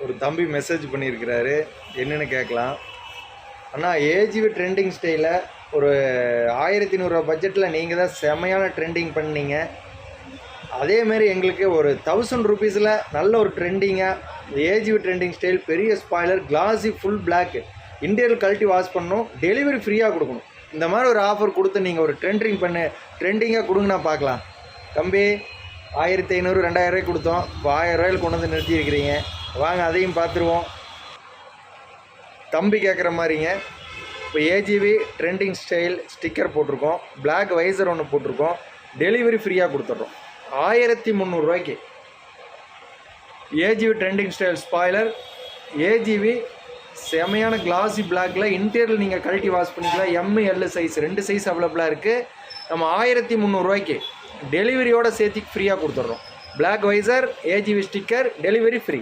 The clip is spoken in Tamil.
ஒரு தம்பி மெசேஜ் பண்ணியிருக்கிறாரு, என்னென்னு கேட்கலாம். அண்ணா ஏஜிவி ட்ரெண்டிங் ஸ்டைலில் ஒரு 1100 பட்ஜெட்டில் நீங்கள் தான் செமையான ட்ரெண்டிங் பண்ணீங்க. அதேமாரி எங்களுக்கு ஒரு 1000 ருபீஸில் நல்ல ஒரு ட்ரெண்டிங்காக ஏஜிவி ட்ரெண்டிங் ஸ்டைல் பெரிய spoiler classy full black interior கழட்டி வாஷ் பண்ணணும், டெலிவரி ஃப்ரீயாக கொடுக்கணும். இந்த மாதிரி ஒரு ஆஃபர் கொடுத்து நீங்கள் ஒரு ட்ரெண்டிங்காக கொடுங்கண்ணா பார்க்கலாம். தம்பி 1500 2000 கொடுத்தோம், இப்போ 1000 கொண்டு வந்து நிறுத்தியிருக்கிறீங்க. வாங்க அதையும் பார்த்துருவோம். தம்பி கேட்குற மாதிரிங்க, இப்போ ஏஜிவி ட்ரெண்டிங் ஸ்டைல் ஸ்டிக்கர் போட்டிருக்கோம், பிளாக் வைசர் ஒன்று போட்டிருக்கோம், டெலிவரி ஃப்ரீயாக கொடுத்துட்றோம் 1300 ரூபாய்க்கு. AGV trending style spoiler AGV செமையான கிளாஸி பிளாக்கில் இன்டீரியர் நீங்கள் கழட்டி வாஷ் பண்ணிக்கலாம். எம்எல் சைஸ் 2 சைஸ் அவைலபிளாக இருக்குது. நம்ம 1300 ரூபாய்க்கு டெலிவரியோடு சேர்த்து ஃப்ரீயாக கொடுத்துட்றோம். Black visor AGV sticker delivery free.